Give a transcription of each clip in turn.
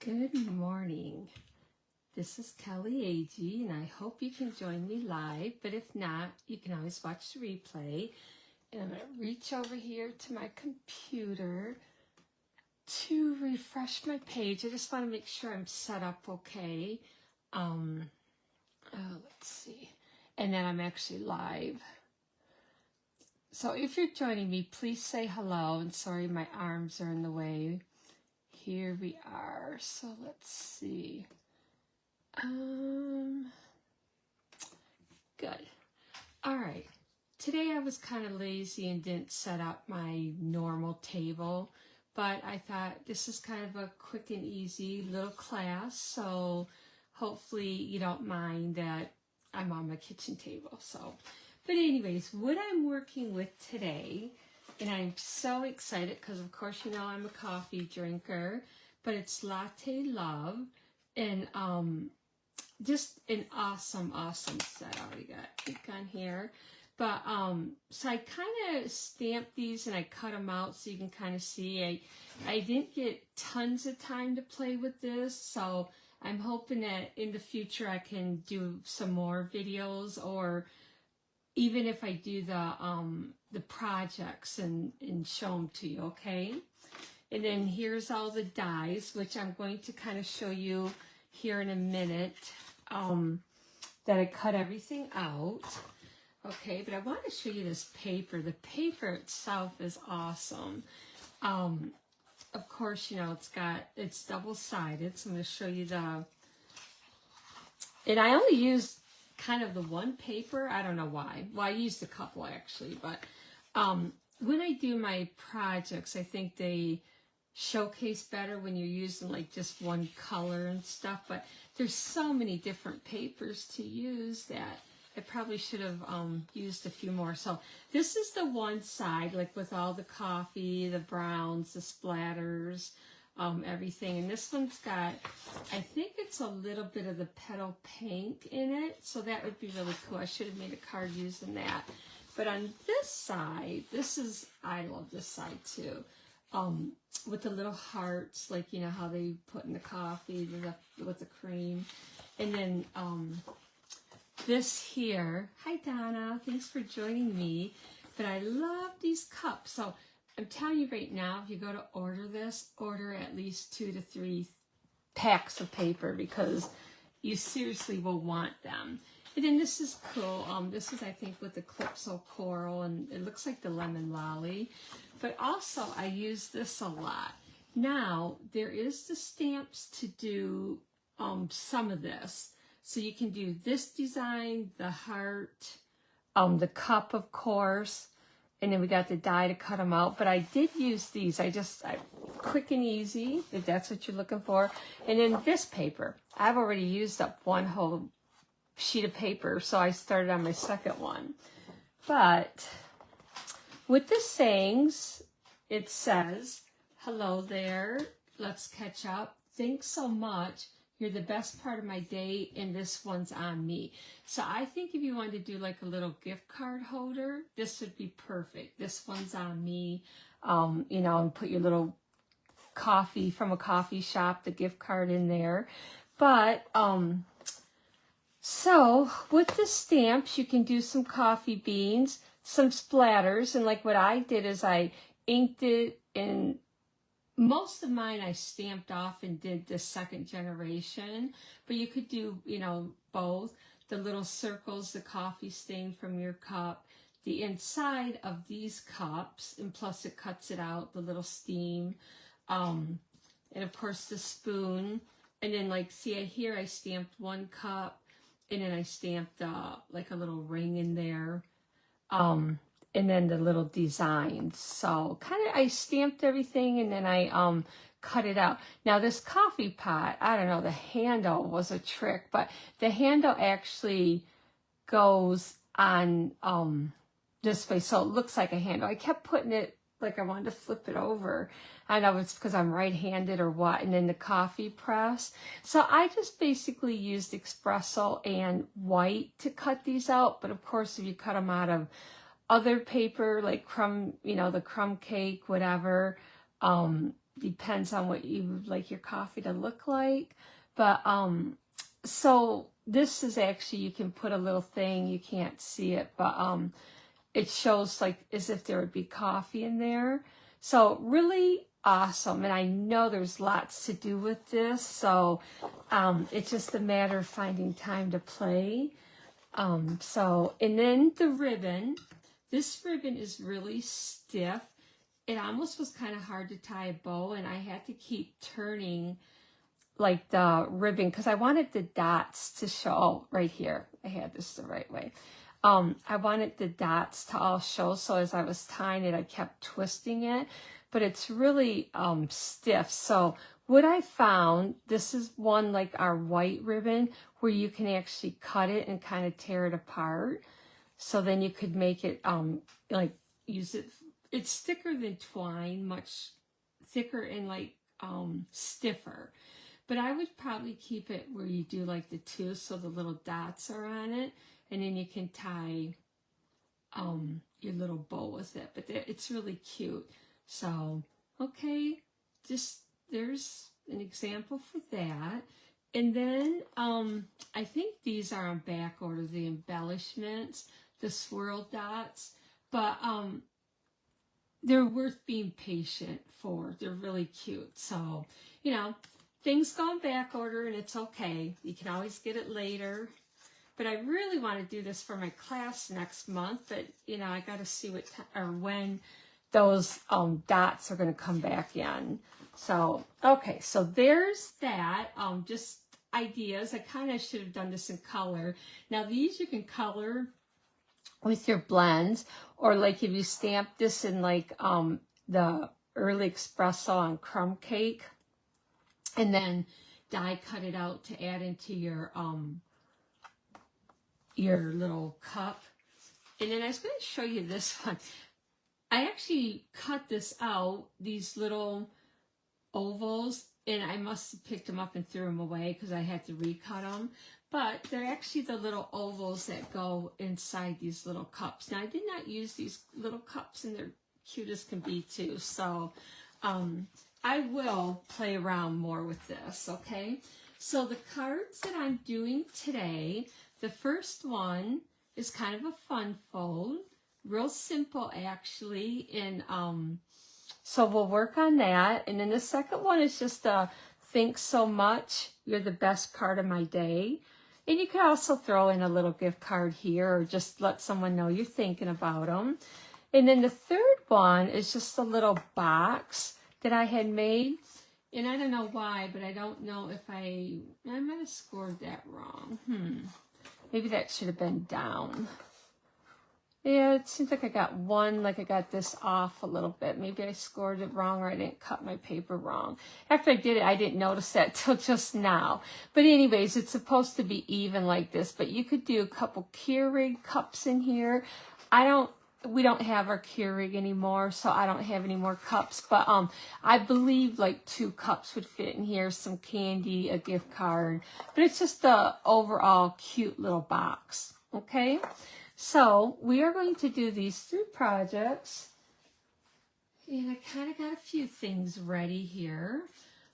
Good morning. This is Kelly A.G. and I hope you can join me live, but if not, you can always watch the replay. And I'm going to reach over here to my computer to refresh my page. I just want to make sure I'm set up okay. Let's see. And then I'm actually live. So if you're joining me, please say hello. And sorry, my arms are in the way. Here we are. So let's see. Good. All right. Today I was kind of lazy and didn't set up my normal table, but I thought this is kind of a quick and easy little class. So hopefully you don't mind that I'm on my kitchen table. But anyways, what I'm working with today, and I'm so excited because, of course, you know I'm a coffee drinker, but it's Latte Love, and just an awesome set. I already got ink on here. But, so I kind of stamped these and I cut them out so you can kind of see. I didn't get tons of time to play with this, so I'm hoping that in the future I can do some more videos, or even if I do the projects and show them to you, okay? And then here's all the dies, which I'm going to kind of show you here in a minute, that I cut everything out. Okay, but I want to show you this paper. The paper itself is awesome. Of course, you know, it's double-sided, so I'm going to show you and I only used kind of the one paper. I don't know why. Well, I used a couple actually, but when I do my projects, I think they showcase better when you're using like just one color and stuff, but there's so many different papers to use that I probably should have used a few more. So this is the one side, like with all the coffee, the browns, the splatters, everything. And this one's got, I think it's a little bit of the petal pink in it, so that would be really cool. I should have made a card using that. But on this side, I love this side too, with the little hearts, like, you know, how they put in the coffee with the cream. And then this here, hi Donna, thanks for joining me. But I love these cups. So I'm telling you right now, if you go to order this, order at least 2 to 3 packs of paper, because you seriously will want them. And then this is cool. This is, I think, with the Calypso Coral, and it looks like the Lemon Lolly. But also, I use this a lot. Now, there is the stamps to do some of this. So you can do this design, the heart, the cup, of course. And then we got the die to cut them out. But I did use these. I quick and easy, if that's what you're looking for. And then this paper. I've already used up one whole sheet of paper, so I started on my second one. But with the sayings, it says, hello there, let's catch up. Thanks so much. You're the best part of my day, and this one's on me. So I think if you wanted to do like a little gift card holder, this would be perfect. This one's on me, you know, and put your little coffee from a coffee shop, the gift card in there. But, so with the stamps, you can do some coffee beans, some splatters, and like what I did is I inked it, and most of mine I stamped off and did the second generation, but you could do, you know, both. The little circles, the coffee stain from your cup, the inside of these cups, and plus it cuts it out, the little steam, and of course the spoon. And then like, see here I stamped one cup, and then I stamped like a little ring in there. And then the little designs. So kind of I stamped everything, and then I cut it out. Now this coffee pot, I don't know, the handle was a trick, but the handle actually goes on this way, so it looks like a handle. I kept putting it like I wanted to flip it over. I know it's because I'm right-handed or what. And then the coffee press. So I just basically used espresso and white to cut these out. But of course, if you cut them out of other paper, like crumb, you know, the crumb cake, whatever, depends on what you would like your coffee to look like. But so this is actually, you can put a little thing, you can't see it, but it shows like as if there would be coffee in there. So really awesome. And I know there's lots to do with this, so it's just a matter of finding time to play. So, and then the ribbon, this ribbon is really stiff. It almost was kind of hard to tie a bow, and I had to keep turning like the ribbon because I wanted the dots to show. Oh, right here, I had this the right way. I wanted the dots to all show, so as I was tying it, I kept twisting it, but it's really stiff. So what I found, this is one like our white ribbon where you can actually cut it and kind of tear it apart. So then you could make it like use it. It's thicker than twine, much thicker and like stiffer. But I would probably keep it where you do like the two, so the little dots are on it, and then you can tie your little bow with it. But it's really cute. So, okay, just there's an example for that. And then I think these are on back order, the embellishments, the swirl dots, but they're worth being patient for. They're really cute. So, you know, things go in back order and it's okay. You can always get it later. But I really want to do this for my class next month, but you know, I got to see what or when those dots are going to come back in. So, okay, so there's that. Just ideas. I kind of should have done this in color. Now these you can color with your blends, or like if you stamp this in like the early espresso on crumb cake, and then die cut it out to add into your little cup. And then I was going to show you this one. I actually cut this out, these little ovals, and I must have picked them up and threw them away because I had to recut them. But they're actually the little ovals that go inside these little cups. Now, I did not use these little cups, and they're cute as can be too. So I will play around more with this, okay? So the cards that I'm doing today, the first one is kind of a fun fold. Real simple, actually. And so we'll work on that. And then the second one is just a thanks so much. You're the best part of my day. And you can also throw in a little gift card here, or just let someone know you're thinking about them. And then the third one is just a little box that I had made. And I don't know why, but I don't know if I might have scored that wrong. Maybe that should have been down. Yeah, it seems like I got one, like I got this off a little bit. Maybe I scored it wrong, or I didn't cut my paper wrong. After I did it, I didn't notice that till just now. But anyways, it's supposed to be even like this. But you could do a couple Keurig cups in here. We don't have our Keurig anymore, so I don't have any more cups. But I believe like 2 cups would fit in here, some candy, a gift card. But it's just the overall cute little box, okay? So we are going to do these 3 projects, and I kind of got a few things ready here.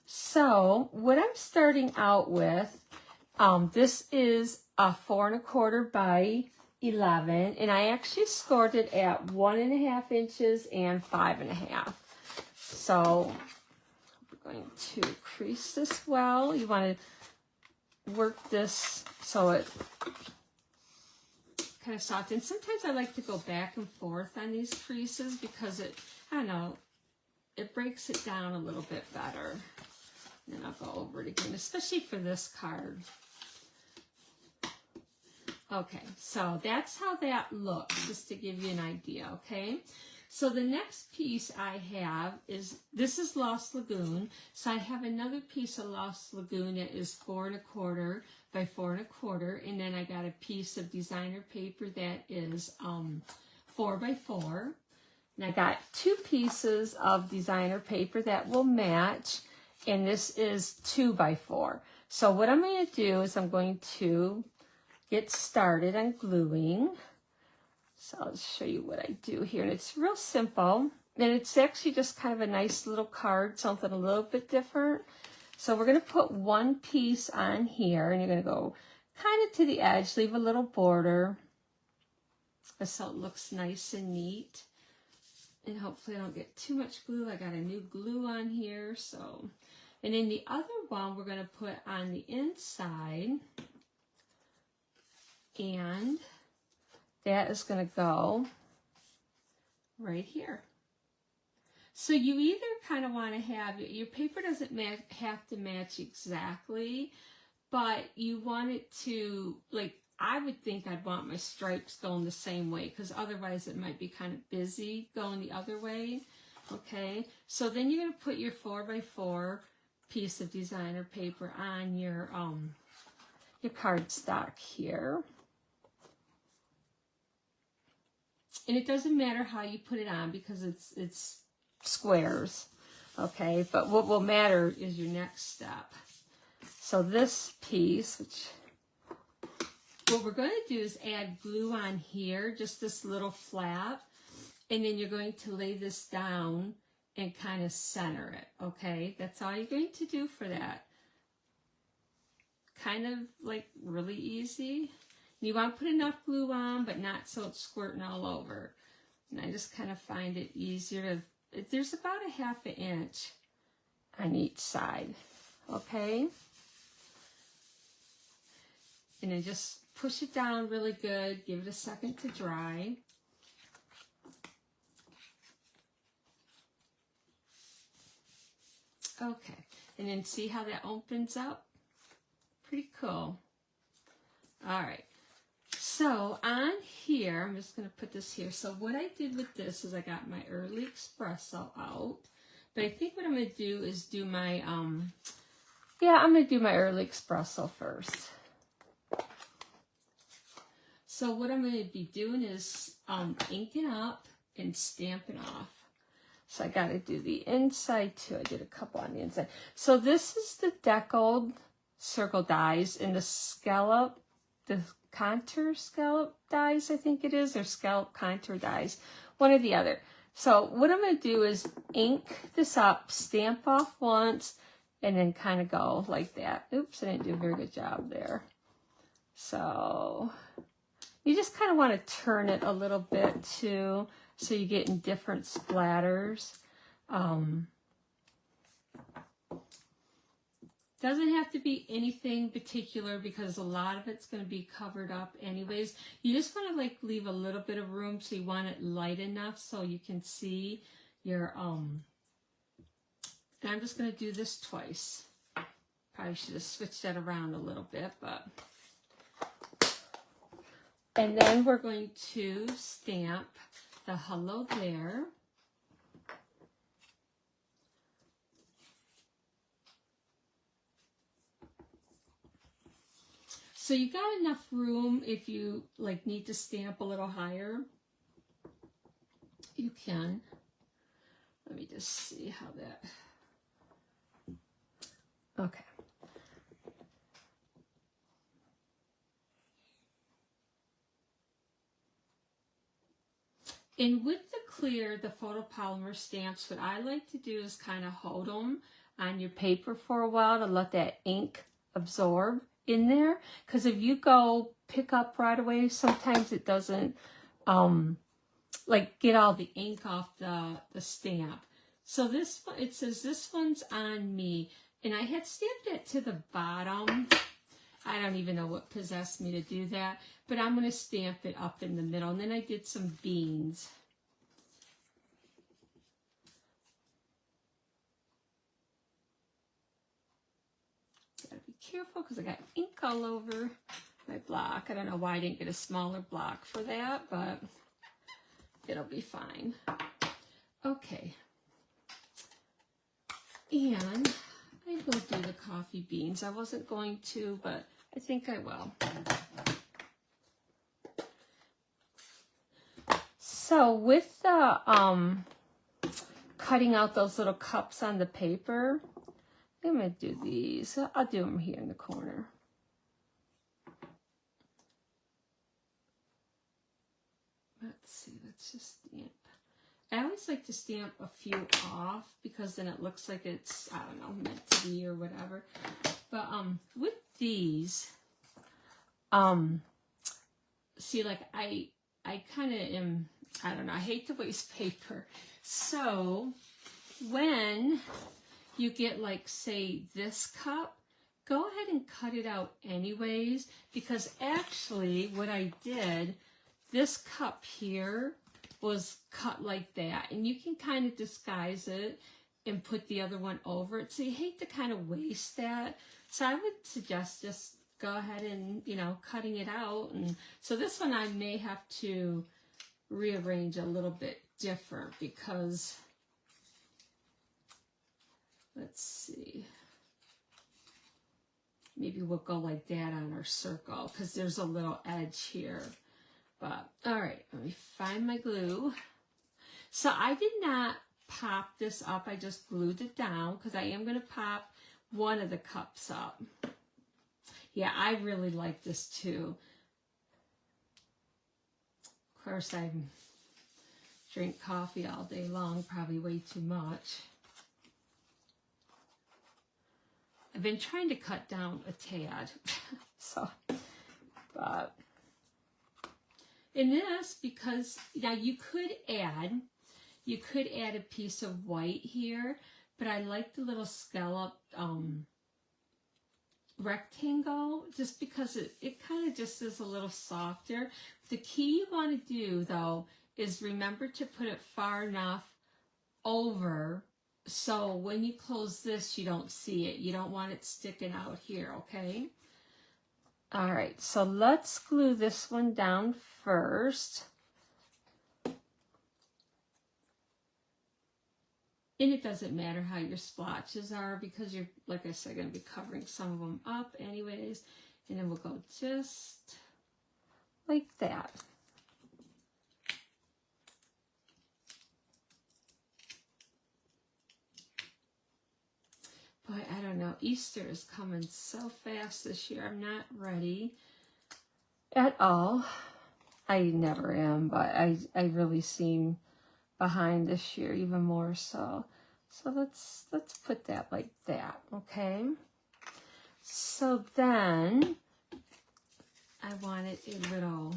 So what I'm starting out with, this is a 4 1/4 by 11, and I actually scored it at 1.5 inches and 5.5. So we're going to crease this well. You want to work this so it kind of soft. And sometimes I like to go back and forth on these creases because it, I don't know, it breaks it down a little bit better. And then I'll go over it again, especially for this card. Okay, so that's how that looks, just to give you an idea, okay? So the next piece I have is, this is Lost Lagoon. So I have another piece of Lost Lagoon that is 4 1/4 by 4 1/4, and then I got a piece of designer paper that is 4 by 4. And I got 2 pieces of designer paper that will match, and this is 2 by 4. So what I'm going to do is I'm going to get started on gluing. So I'll show you what I do here, and it's real simple. And it's actually just kind of a nice little card, something a little bit different. So we're going to put one piece on here, and you're going to go kind of to the edge, leave a little border, so it looks nice and neat. And hopefully I don't get too much glue. I got a new glue on here, so. And then the other one we're going to put on the inside, and that is going to go right here. So you either kind of want to have, your paper doesn't have to match exactly, but you want it to, like, I would think I'd want my stripes going the same way, because otherwise it might be kind of busy going the other way. Okay, so then you're going to put your 4x4 piece of designer paper on your cardstock here. And it doesn't matter how you put it on, because it's squares, okay? But what will matter is your next step. So this piece, what we're going to do is add glue on here, just this little flap, and then you're going to lay this down and kind of center it, okay? That's all you're going to do for that. Kind of like really easy. You want to put enough glue on, but not so it's squirting all over. And I just kind of find it easier to, there's about a 1/2 inch on each side, okay? And then just push it down really good, give it a second to dry. Okay, and then see how that opens up? Pretty cool. All right. So on here, I'm just going to put this here. So what I did with this is I got my early espresso out. But I think what I'm going to do is do my, I'm going to do my early espresso first. So what I'm going to be doing is inking up and stamping off. So I got to do the inside too. I did a couple on the inside. So this is the deckled circle dies and the scallop, the contour scallop dies, I think it is, or scallop contour dies, one or the other. So what I'm going to do is ink this up, stamp off once, and then kind of go like that. Oops, I didn't do a very good job there. So you just kind of want to turn it a little bit too, so you're getting different splatters. Doesn't have to be anything particular, because a lot of it's going to be covered up anyways. You just want to like leave a little bit of room, so you want it light enough so you can see your, and I'm just going to do this twice. Probably should have switched that around a little bit, but. And then we're going to stamp the hello there. So you got enough room if you like need to stamp a little higher. You can. Let me just see how that. Okay. And with the clear, the photopolymer stamps, what I like to do is kind of hold them on your paper for a while to let that ink absorb in there, because if you go pick up right away, sometimes it doesn't like get all the ink off the stamp. So this one, it says this one's on me, and I had stamped it to the bottom. I don't even know what possessed me to do that, but I'm going to stamp it up in the middle. And then I did some beans. Gotta be careful because I got ink all over my block. I don't know why I didn't get a smaller block for that, but it'll be fine. Okay. And I will do the coffee beans. I wasn't going to, but I think I will. So with the cutting out those little cups on the paper, I'm going to do these. I'll do them here in the corner. Let's see, let's just stamp. I always like to stamp a few off because then it looks like it's, I don't know, meant to be or whatever. But with these, see, like I kind of am, I don't know, I hate to waste paper. So when you get like, say, this cup, go ahead and cut it out anyways, because actually what I did, this cup here was cut like that, and you can kind of disguise it and put the other one over it. So you hate to kind of waste that. So I would suggest just go ahead and, you know, cutting it out. And so this one I may have to rearrange a little bit different because, let's see, maybe we'll go like that on our circle because there's a little edge here. But all right, let me find my glue. So I did not pop this up, I just glued it down because I am going to pop one of the cups up. Yeah, I really like this too. Of course, I drink coffee all day long, probably way too much. I've been trying to cut down a tad. So, but in this, because now you could add a piece of white here, but I like the little scallop rectangle just because it kind of just is a little softer. The key you want to do though is remember to put it far enough over so when you close this you don't see it. You don't want it sticking out here, okay? All right, so let's glue this one down first. And it doesn't matter how your splotches are because you're, like I said, going to be covering some of them up anyways. And then we'll go just like that. Boy, I don't know. Easter is coming so fast this year. I'm not ready at all. I never am, but I really seem behind this year, even more so. So let's put that like that, okay? So then I wanted a little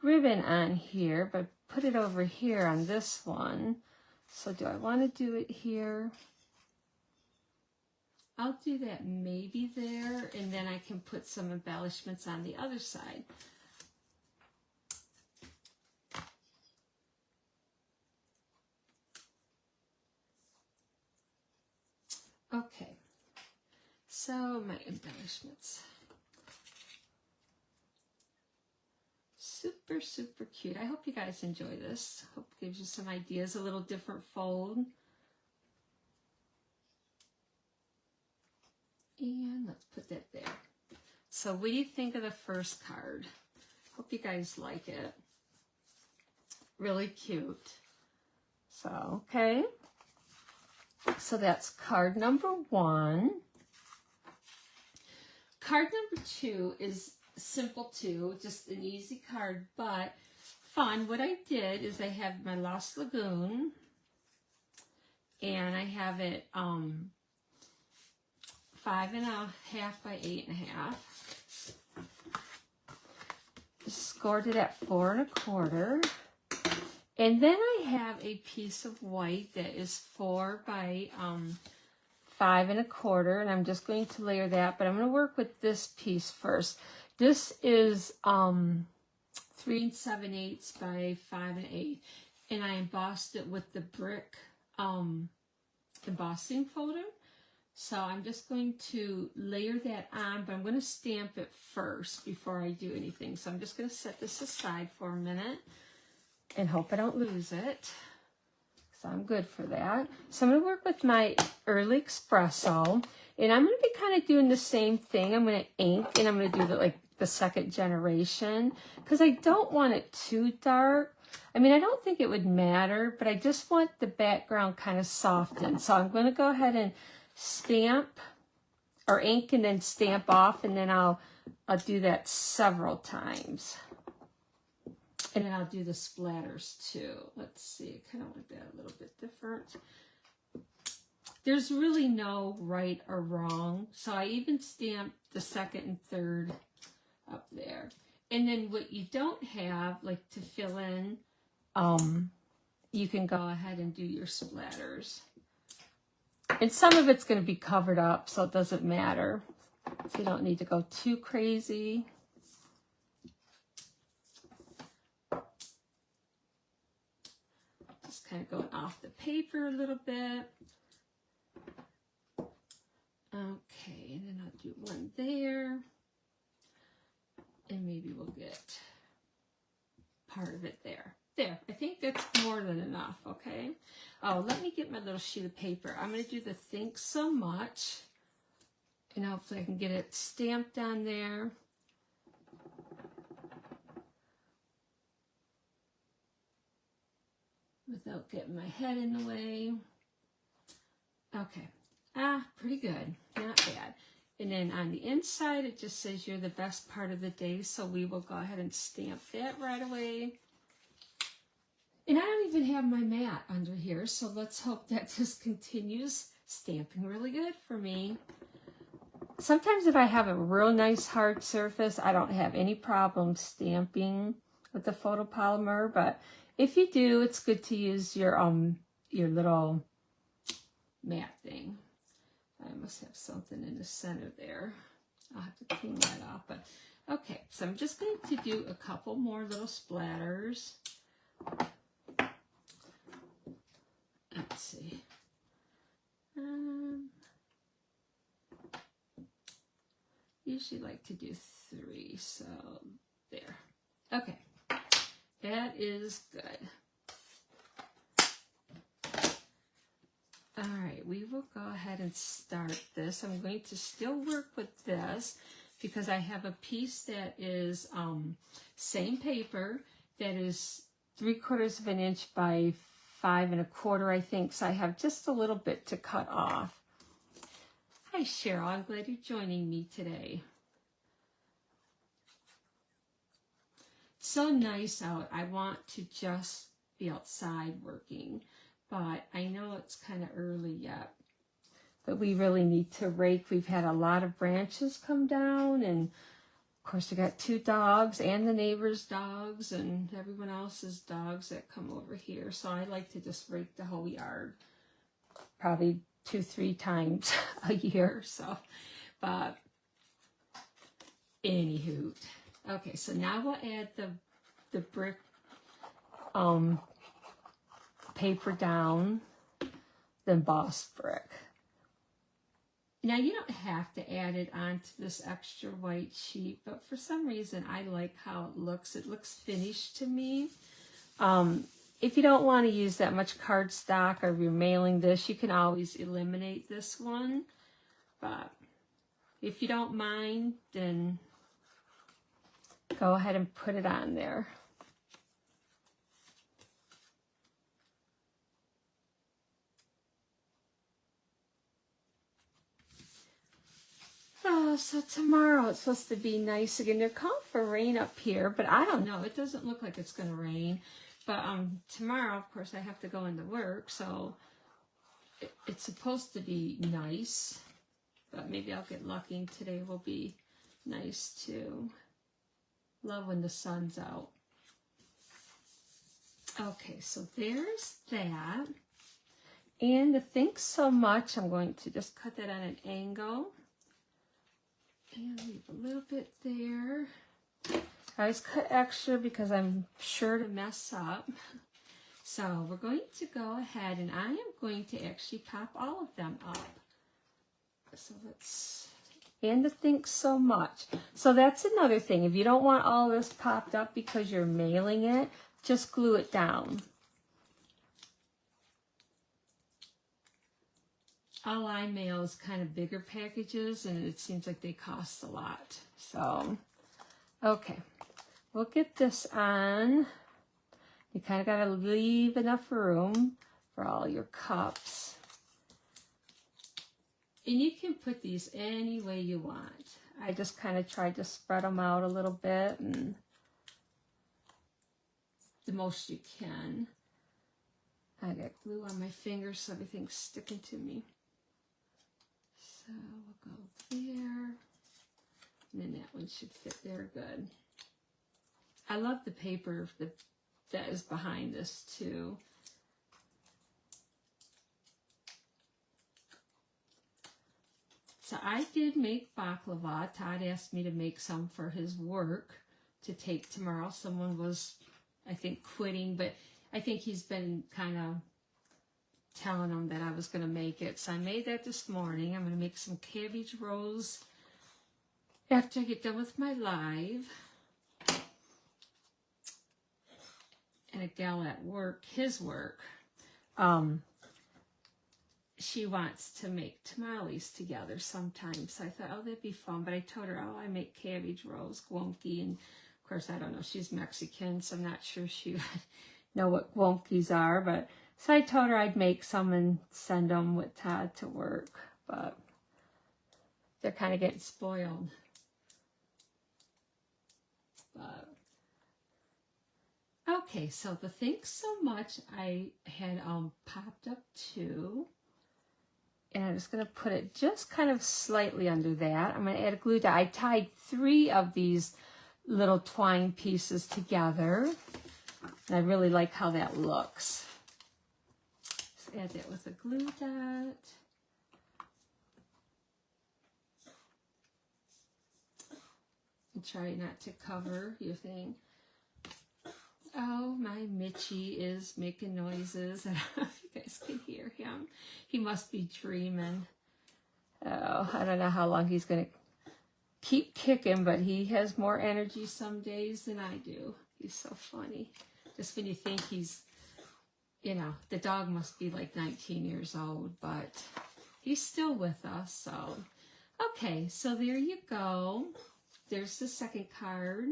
ribbon on here, but put it over here on this one. So do I want to do it here? I'll do that maybe there, and then I can put some embellishments on the other side. Okay, so my embellishments. Super, super cute. I hope you guys enjoy this. Hope it gives you some ideas, a little different fold. And let's put that there. So what do you think of the first card? Hope you guys like it. Really cute. So, okay. So that's card number 1. Card number 2 is simple too, just an easy card, but fun. What I did is I have my Lost Lagoon, and I have it 5.5 by 8.5. Scored it at 4 1/4. And then I have a piece of white that is 4 by 5 1/4, and I'm just going to layer that, but I'm going to work with this piece first. This is 3 7/8 by 5 1/8, and I embossed it with the brick embossing folder. So I'm just going to layer that on, but I'm going to stamp it first before I do anything. So I'm just going to set this aside for a minute and hope I don't lose it. So I'm good for that. So I'm going to work with my Early Espresso, and I'm going to be kind of doing the same thing. I'm going to ink, and I'm going to do the second generation because I don't want it too dark. I mean, I don't think it would matter, but I just want the background kind of softened. So I'm going to go ahead and stamp or ink and then stamp off, and then I'll do that several times. And then I'll do the splatters too. Let's see, I kind of want that a little bit different. There's really no right or wrong. So I even stamped the second and third up there. And then what you don't have, like to fill in, you can go ahead and do your splatters. And some of it's going to be covered up, so it doesn't matter. So you don't need to go too crazy. Just kind of going off the paper a little bit. Okay, and then I'll do one there. And maybe we'll get part of it there. There, I think that's more than enough, okay? Oh, let me get my little sheet of paper. I'm going to do the Think So Much. And hopefully I can get it stamped on there. Without getting my head in the way. Okay. Pretty good. Not bad. And then on the inside, it just says you're the best part of the day. So we will go ahead and stamp that right away. And I don't even have my mat under here, so let's hope that just continues stamping really good for me. Sometimes if I have a real nice hard surface, I don't have any problem stamping with the photopolymer, but if you do, it's good to use your little mat thing. I must have something in the center there. I'll have to clean that off, but okay, so I'm just going to do a couple more little splatters. Let's see. Usually like to do 3, so there. Okay, that is good. All right, we will go ahead and start this. I'm going to still work with this because I have a piece that is same paper that is 3/4 of an inch by 5 1/4, I think. So I have just a little bit to cut off. Hi, Cheryl. I'm glad you're joining me today. So nice out. I want to just be outside working, but I know it's kind of early yet. But we really need to rake. We've had a lot of branches come down, and of course we got 2 dogs and the neighbors' dogs and everyone else's dogs that come over here. So I like to just rake the whole yard probably 2-3 times a year. So, but anywho, okay. So now we'll add the brick paper down, the embossed brick. Now you don't have to add it onto this extra white sheet, but for some reason I like how it looks. It looks finished to me. If you don't want to use that much cardstock, or if you're mailing this, you can always eliminate this one. But if you don't mind, then go ahead and put it on there. Oh, so tomorrow it's supposed to be nice again. They're calling for rain up here, but I don't know. It doesn't look like it's going to rain. But tomorrow, of course, I have to go into work, so it's supposed to be nice. But maybe I'll get lucky and today will be nice too. Love when the sun's out. Okay, so there's that. And the Think So Much, I'm going to just cut that on an angle. And leave a little bit there. I always cut extra because I'm sure to mess up. So we're going to go ahead and I am going to actually pop all of them up. So let's, and the Think So Much. So that's another thing. If you don't want all this popped up because you're mailing it, just glue it down. All I mail is kind of bigger packages, and it seems like they cost a lot. So, okay. We'll get this on. You kind of got to leave enough room for all your cups. And you can put these any way you want. I just kind of tried to spread them out a little bit. And the most you can. I got glue on my fingers so everything's sticking to me. So we'll go there. And then that one should fit there good. I love the paper that is behind this too. So I did make baklava. Todd asked me to make some for his work to take tomorrow. Someone was, I think, quitting, but I think he's been kind of telling him that I was going to make it. So I made that this morning. I'm going to make some cabbage rolls after I get done with my live. And a gal at work, his work, she wants to make tamales together sometimes. So I thought, oh, that'd be fun. But I told her, oh, I make cabbage rolls, guonki. And of course, I don't know, she's Mexican, so I'm not sure she would know what guonkis are. But so I told her I'd make some and send them with Todd to work. But they're kind of getting spoiled. But okay, so the thanks so much I had popped up too. And I'm just going to put it just kind of slightly under that. I'm going to add a glue dot. I tied 3 of these little twine pieces together. And I really like how that looks. Just add that with a glue dot. And try not to cover your thing. Oh, my Mitchie is making noises. I don't know if you guys can hear him. He must be dreaming. Oh, I don't know how long he's going to keep kicking, but he has more energy some days than I do. He's so funny. Just when you think he's, you know, the dog must be like 19 years old, but he's still with us. So, okay, so there you go. There's the second card.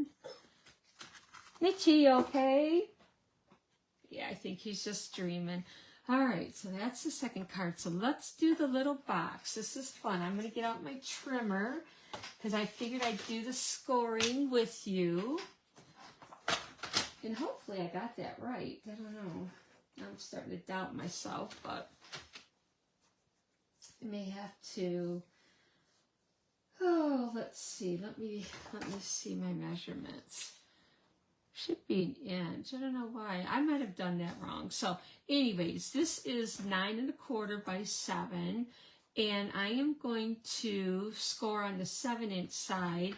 Mitchie, okay? Yeah, I think he's just dreaming. All right, so that's the second card. So let's do the little box. This is fun. I'm going to get out my trimmer because I figured I'd do the scoring with you. And hopefully I got that right. I don't know. I'm starting to doubt myself, but I may have to... Oh, let's see. Let me see my measurements. Should be an inch. I don't know why. I might have done that wrong. So anyways, this is 9 1/4 by 7. And I am going to score on the 7-inch side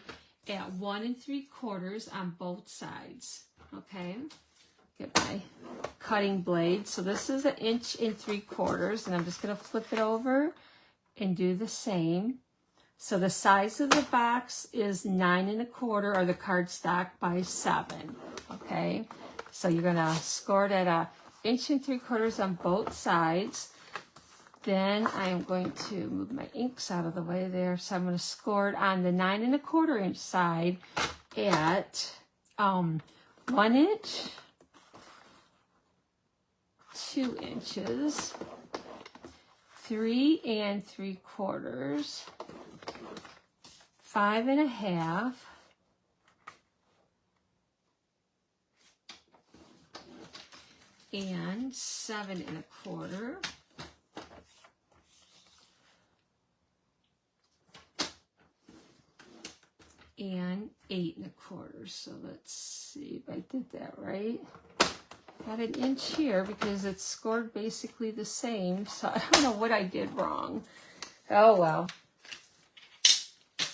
at 1 3/4 on both sides. Okay. Get my cutting blade. So this is 1 3/4 inches. And I'm just going to flip it over and do the same. So the size of the box is 9 1/4 or the cardstock by 7. Okay, so you're gonna score it at 1 3/4 inches on both sides. Then I'm going to move my inks out of the way there. So I'm going to score it on the 9 1/4 inch side at 1 inch, 2 inches, 3 3/4. 5 1/2, and 7 1/4, and 8 1/4. So let's see if I did that right. Got an inch here because it's scored basically the same. So I don't know what I did wrong. Oh well.